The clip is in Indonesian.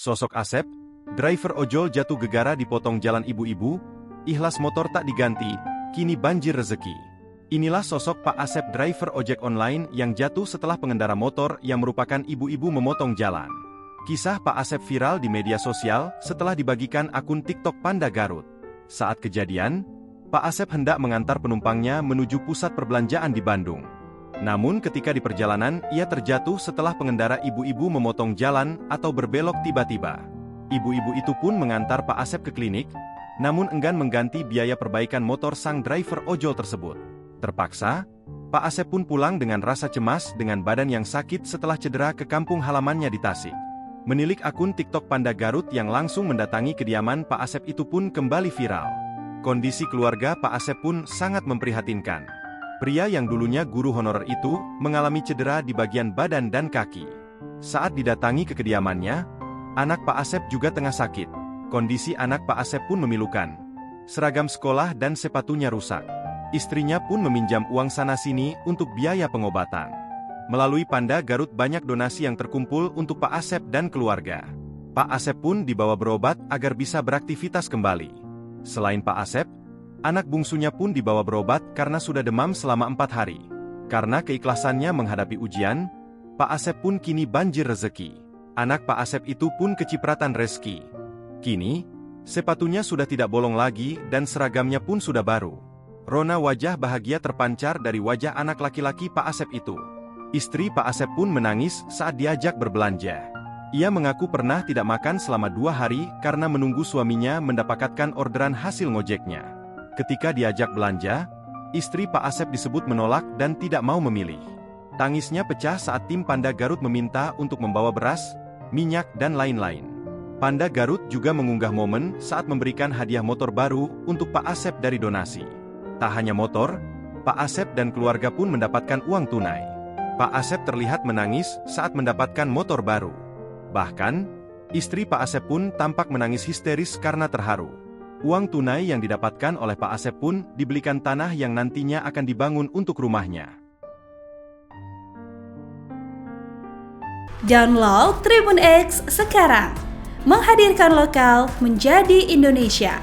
Sosok Asep, driver ojol jatuh gegara dipotong jalan ibu-ibu, ikhlas motor tak diganti, kini banjir rezeki. Inilah sosok Pak Asep driver ojek online yang jatuh setelah pengendara motor yang merupakan ibu-ibu memotong jalan. Kisah Pak Asep viral di media sosial setelah dibagikan akun TikTok Panda Garut. Saat kejadian, Pak Asep hendak mengantar penumpangnya menuju pusat perbelanjaan di Bandung. Namun ketika di perjalanan, ia terjatuh setelah pengendara ibu-ibu memotong jalan atau berbelok tiba-tiba. Ibu-ibu itu pun mengantar Pak Asep ke klinik, namun enggan mengganti biaya perbaikan motor sang driver ojol tersebut. Terpaksa, Pak Asep pun pulang dengan rasa cemas dengan badan yang sakit setelah cedera ke kampung halamannya di Tasik. Menilik akun TikTok Panda Garut yang langsung mendatangi kediaman Pak Asep itu pun kembali viral. Kondisi keluarga Pak Asep pun sangat memprihatinkan. Pria yang dulunya guru honorer itu mengalami cedera di bagian badan dan kaki. Saat didatangi ke kediamannya, anak Pak Asep juga tengah sakit. Kondisi anak Pak Asep pun memilukan. Seragam sekolah dan sepatunya rusak. Istrinya pun meminjam uang sana-sini untuk biaya pengobatan. Melalui Panda Garut banyak donasi yang terkumpul untuk Pak Asep dan keluarga. Pak Asep pun dibawa berobat agar bisa beraktivitas kembali. Selain Pak Asep, anak bungsunya pun dibawa berobat karena sudah demam selama 4 hari. Karena keikhlasannya menghadapi ujian, Pak Asep pun kini banjir rezeki. Anak Pak Asep itu pun kecipratan rezeki. Kini, sepatunya sudah tidak bolong lagi dan seragamnya pun sudah baru. Rona wajah bahagia terpancar dari wajah anak laki-laki Pak Asep itu. Istri Pak Asep pun menangis saat diajak berbelanja. Ia mengaku pernah tidak makan selama 2 hari karena menunggu suaminya mendapatkan orderan hasil ngojeknya. Ketika diajak belanja, istri Pak Asep disebut menolak dan tidak mau memilih. Tangisnya pecah saat tim Panda Garut meminta untuk membawa beras, minyak, dan lain-lain. Panda Garut juga mengunggah momen saat memberikan hadiah motor baru untuk Pak Asep dari donasi. Tak hanya motor, Pak Asep dan keluarga pun mendapatkan uang tunai. Pak Asep terlihat menangis saat mendapatkan motor baru. Bahkan, istri Pak Asep pun tampak menangis histeris karena terharu. Uang tunai yang didapatkan oleh Pak Asep pun dibelikan tanah yang nantinya akan dibangun untuk rumahnya. Download Tribun X sekarang, menghadirkan lokal menjadi Indonesia.